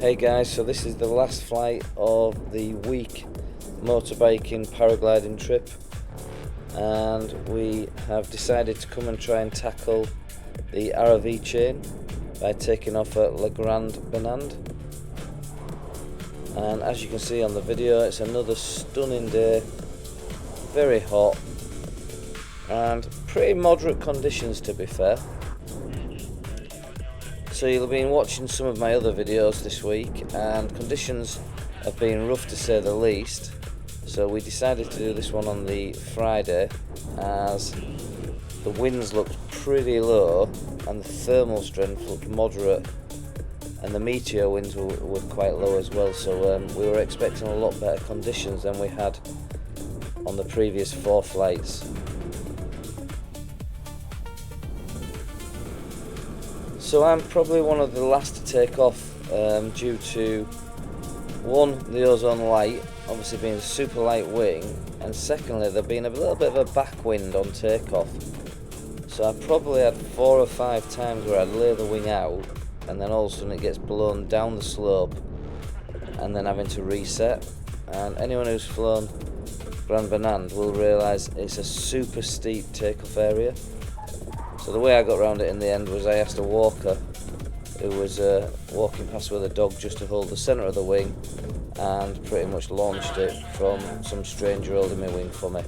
Hey guys, so this is the last flight of the week motorbiking paragliding trip, and we have decided to come and try and tackle the Aravis chain by taking off at Bornand. And as you can see on the video, it's another stunning day, very hot and pretty moderate conditions, to be fair. So you'll have been watching some of my other videos this week, and conditions have been rough to say the least. So we decided to do this one on the Friday, as the winds looked pretty low and the thermal strength looked moderate, and the meteor winds were quite low as well. So we were expecting a lot better conditions than we had on the previous 4 flights. So I'm probably one of the last to take off due to, one, the ozone light, obviously being a super light wing, and secondly there being a little bit of a backwind on takeoff. So I probably had 4 or 5 times where I'd lay the wing out and then all of a sudden it gets blown down the slope and then having to reset. And anyone who's flown Bornand will realise it's a super steep takeoff area. So the way I got around it in the end was I asked a walker who was walking past with a dog just to hold the centre of the wing, and pretty much launched it from some stranger holding my wing for me.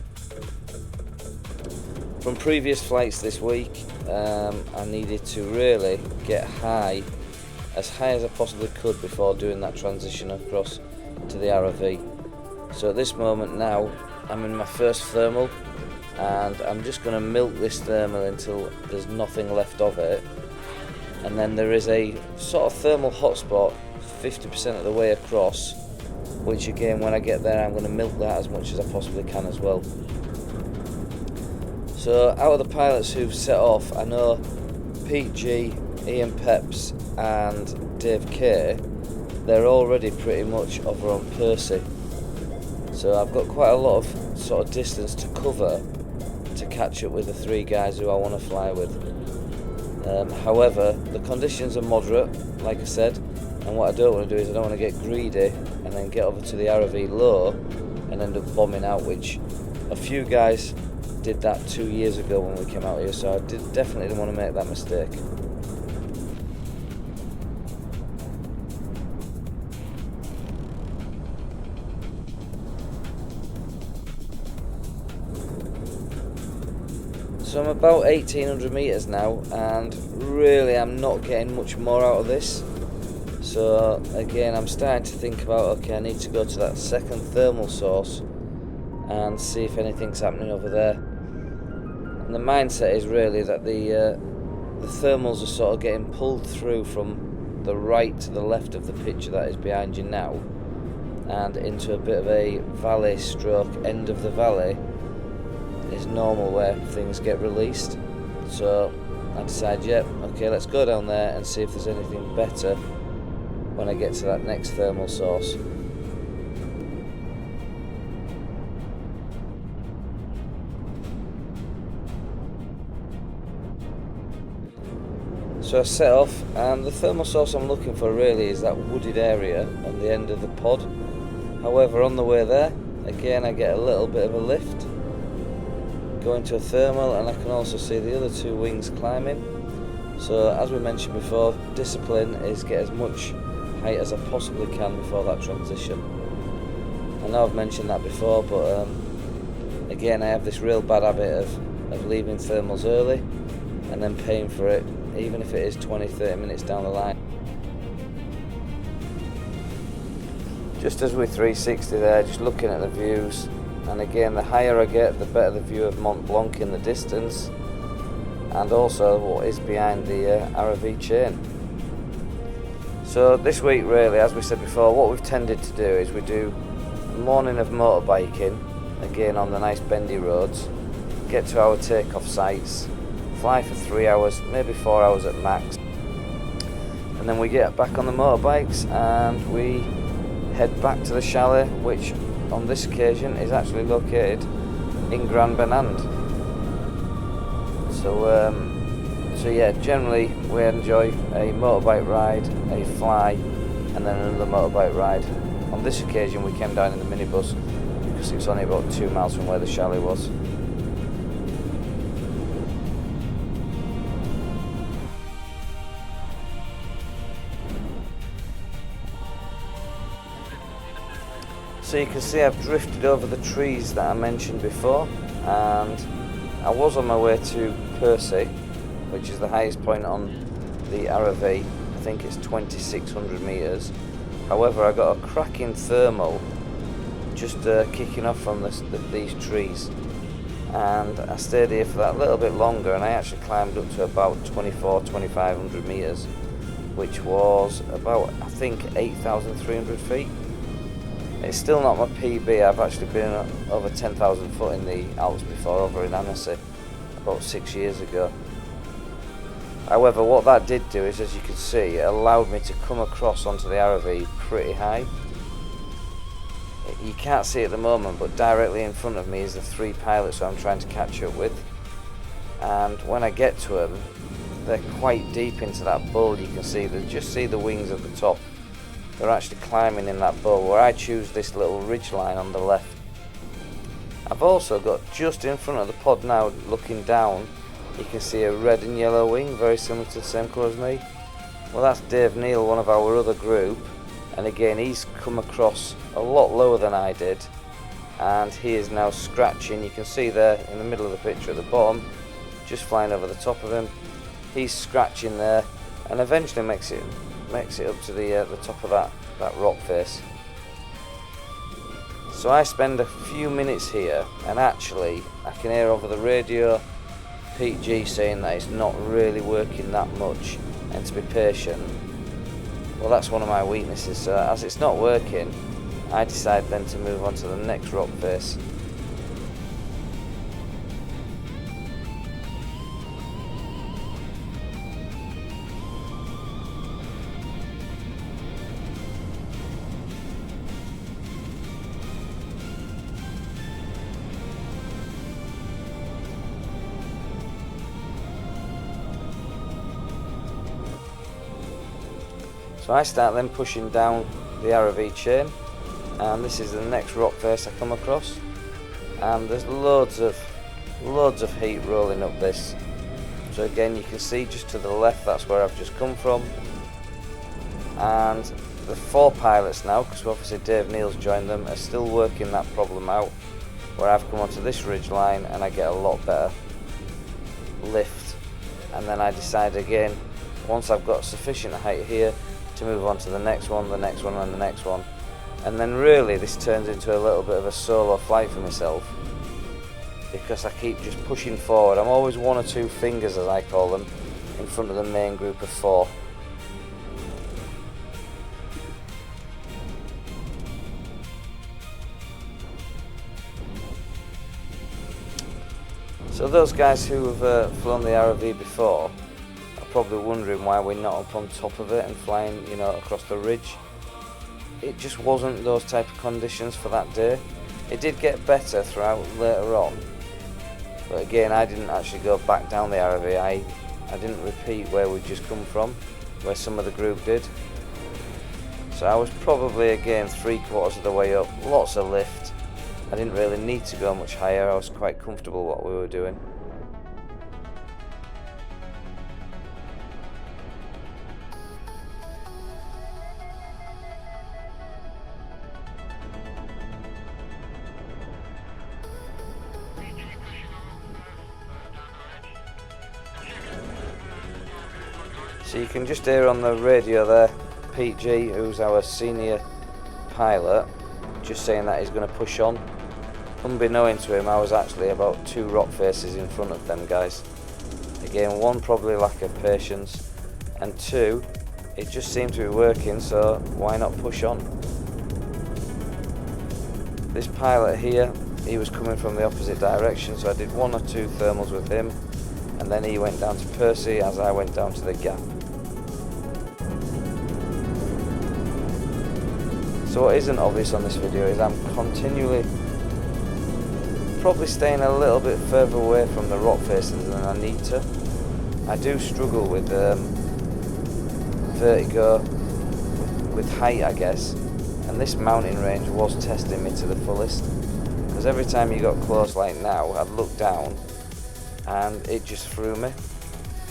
From previous flights this week, I needed to really get as high as I possibly could before doing that transition across to the Aravis. So at this moment now, I'm in my first thermal, and I'm just going to milk this thermal until there's nothing left of it, and then there is a sort of thermal hotspot 50% of the way across, which again when I get there I'm going to milk that as much as I possibly can as well. So out of the pilots who've set off, I know Pete G, Ian Peps and Dave K, they're already pretty much over on Percy. So I've got quite a lot of sort of distance to cover to catch up with the 3 guys who I want to fly with. However, the conditions are moderate, like I said, and what I don't want to do is I don't want to get greedy and then get over to the Aravis low and end up bombing out, which a few guys did that 2 years ago when we came out here, so I definitely didn't want to make that mistake. So I'm about 1800 metres now, and really I'm not getting much more out of this. So again I'm starting to think about, okay, I need to go to that second thermal source and see if anything's happening over there. And the mindset is really that the thermals are sort of getting pulled through from the right to the left of the picture that is behind you now, and into a bit of a valley stroke end of the valley is normal where things get released. So I decide, okay, let's go down there and see if there's anything better when I get to that next thermal source. So I set off, and the thermal source I'm looking for really is that wooded area on the end of the pod. However, on the way there, again I get a little bit of a lift, go into a thermal, and I can also see the other 2 wings climbing. So as we mentioned before, discipline is get as much height as I possibly can before that transition. I know I've mentioned that before, but again I have this real bad habit of leaving thermals early and then paying for it, even if it is 20-30 minutes down the line. Just as with 360 there, just looking at the views, and again the higher I get the better the view of Mont Blanc in the distance, and also what is behind the Aravis chain. So this week really, as we said before, what we've tended to do is we do a morning of motorbiking, again on the nice bendy roads, get to our takeoff sites, fly for 3 hours, maybe 4 hours at max, and then we get back on the motorbikes and we head back to the chalet, which on this occasion is actually located in Bornand. So yeah, generally we enjoy a motorbike ride, a fly, and then another motorbike ride. On this occasion we came down in the minibus because it was only about 2 miles from where the chalet was. So you can see I've drifted over the trees that I mentioned before, and I was on my way to Percy, which is the highest point on the Aravis. I think it's 2,600 metres. However, I got a cracking thermal just kicking off from these trees, and I stayed here for that little bit longer, and I actually climbed up to about 2,500 metres, which was about, I think, 8,300 feet. It's still not my PB. I've actually been over 10,000 foot in the Alps before, over in Annecy, about 6 years ago. However, what that did do is, as you can see, it allowed me to come across onto the Aravis pretty high. You can't see it at the moment, but directly in front of me is the 3 pilots who I'm trying to catch up with. And when I get to them, they're quite deep into that bowl. You can see, just see the wings at the top. They're actually climbing in that bowl, where I choose this little ridge line on the left. I've also got just in front of the pod now, looking down, you can see a red and yellow wing, very similar to the same colour as me. Well, that's Dave Neal, one of our other group, and again he's come across a lot lower than I did, and he is now scratching. You can see there in the middle of the picture at the bottom, just flying over the top of him. He's scratching there, and eventually makes it up to the top of that rock face. So I spend a few minutes here, and actually I can hear over the radio Pete G saying that it's not really working that much and to be patient. Well, that's one of my weaknesses, so as it's not working, I decide then to move on to the next rock face. So I start then pushing down the Aravis chain, and this is the next rock face I come across, and there's loads of heat rolling up this. So again, you can see just to the left, that's where I've just come from, and the 4 pilots now, because obviously Dave Neal's joined them, are still working that problem out, where I've come onto this ridge line and I get a lot better lift, and then I decide again, once I've got sufficient height here, to move on to the next one, and the next one, and then really this turns into a little bit of a solo flight for myself, because I keep just pushing forward. I'm always 1 or 2 fingers, as I call them, in front of the main group of 4. So those guys who have flown the Aravis before probably wondering why we're not up on top of it and flying, you know, across the ridge. It just wasn't those type of conditions for that day. It did get better throughout later on, but again, I didn't actually go back down the Aravis. I didn't repeat where we'd just come from, where some of the group did. So I was probably again 3/4 of the way up, lots of lift. I didn't really need to go much higher. I was quite comfortable what we were doing. So you can just hear on the radio there, Pete G, who's our senior pilot, just saying that he's going to push on. Unbeknown to him, I was actually about 2 rock faces in front of them guys. Again, 1, probably lack of patience, and 2, it just seemed to be working, so why not push on? This pilot here, he was coming from the opposite direction, so I did 1 or 2 thermals with him, and then he went down to Percy as I went down to the gap. So what isn't obvious on this video is I'm continually probably staying a little bit further away from the rock faces than I need to. I do struggle with vertigo, with height, I guess, and this mountain range was testing me to the fullest, because every time you got close like now, I'd look down and it just threw me,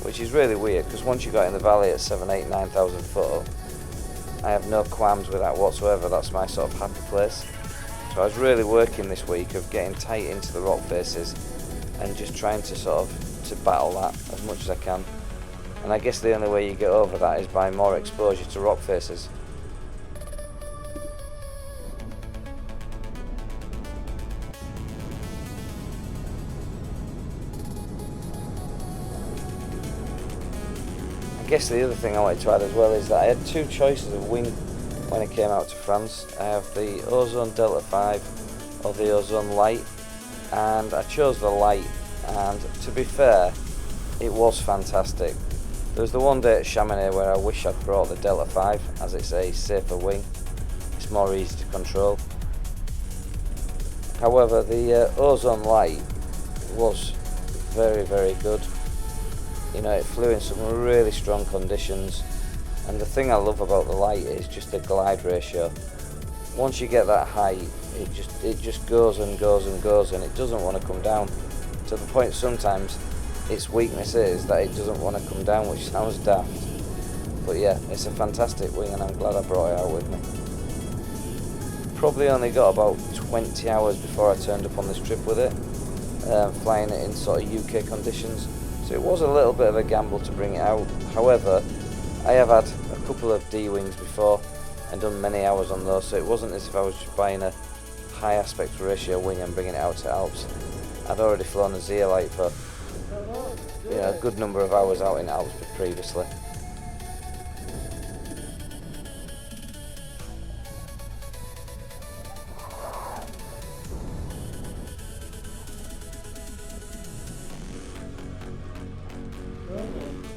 which is really weird, because once you got in the valley at 7, 8, 9,000 foot, I have no qualms with that whatsoever. That's my sort of happy place. So I was really working this week of getting tight into the rock faces and just trying to sort of to battle that as much as I can. And I guess the only way you get over that is by more exposure to rock faces. I guess the other thing I wanted to add as well is that I had two choices of wing when I came out to France. I have the Ozone Delta 5 or the Ozone Light, and I chose the Light, and to be fair, it was fantastic. There was the one day at Chamonix where I wish I'd brought the Delta 5, as it's a safer wing, it's more easy to control. However, the Ozone Light was very, very good. You know, it flew in some really strong conditions, and the thing I love about the Light is just the glide ratio. Once you get that height, it just goes and goes and goes, and it doesn't want to come down, to the point sometimes its weakness is that it doesn't want to come down, which sounds daft, but yeah, it's a fantastic wing, and I'm glad I brought it out with me. Probably only got about 20 hours before I turned up on this trip with it, flying it in sort of UK conditions, so it was a little bit of a gamble to bring it out. However, I have had a couple of D wings before and done many hours on those, so it wasn't as if I was just buying a high aspect ratio wing and bringing it out to Alps. I'd already flown a Zeolite for a good number of hours out in Alps previously.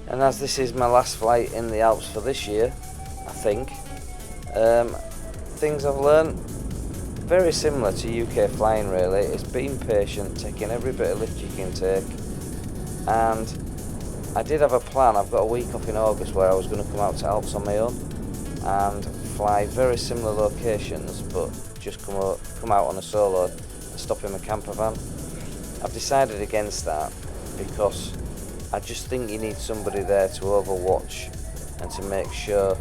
And as this is my last flight in the Alps for this year, I think, things I've learned, very similar to UK flying really, it's being patient, taking every bit of lift you can take. And I did have a plan. I've got a week off in August where I was going to come out to Alps on my own and fly very similar locations, but just come out on a solo and stop in my camper van. I've decided against that because I just think you need somebody there to overwatch and to make sure,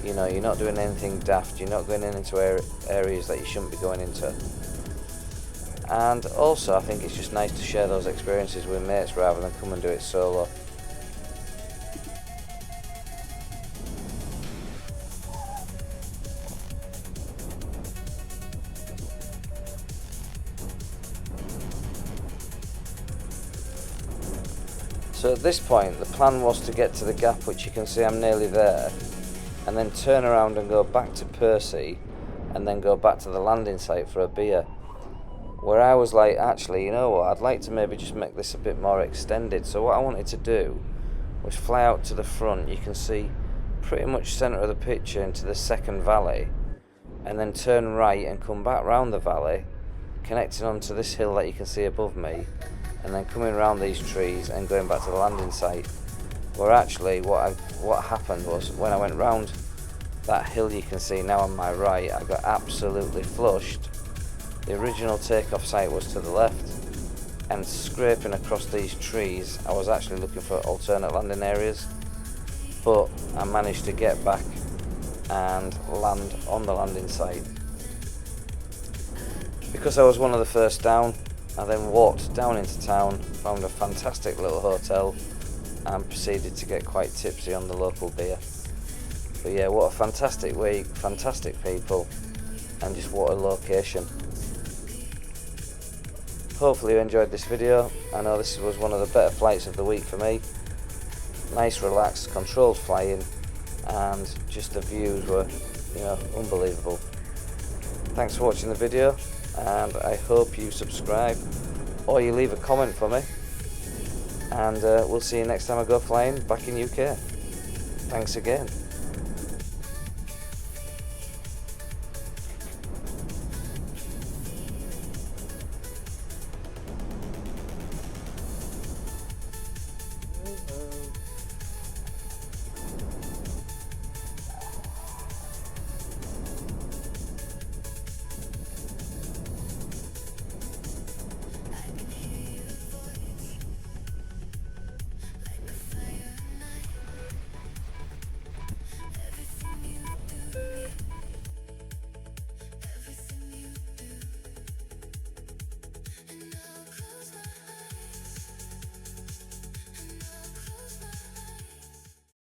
you know, you're not doing anything daft, you're not going into areas that you shouldn't be going into. And also I think it's just nice to share those experiences with mates rather than come and do it solo. So at this point the plan was to get to the gap, which you can see I'm nearly there, and then turn around and go back to Percy and then go back to the landing site for a beer. Where I was like, actually, you know what, I'd like to maybe just make this a bit more extended. So what I wanted to do was fly out to the front, you can see pretty much centre of the picture into the second valley, and then turn right and come back round the valley, connecting onto this hill that you can see above me, and then coming around these trees and going back to the landing site. Where actually what happened was, when I went round that hill you can see now on my right, I got absolutely flushed. The original takeoff site was to the left, and scraping across these trees I was actually looking for alternate landing areas, but I managed to get back and land on the landing site. Because I was one of the first down, I then walked down into town, found a fantastic little hotel and proceeded to get quite tipsy on the local beer. But yeah, what a fantastic week, fantastic people, and just what a location. Hopefully you enjoyed this video. I know this was one of the better flights of the week for me. Nice, relaxed, controlled flying, and just the views were, unbelievable. Thanks for watching the video, and I hope you subscribe or you leave a comment for me, and we'll see you next time I go flying back in UK. Thanks again.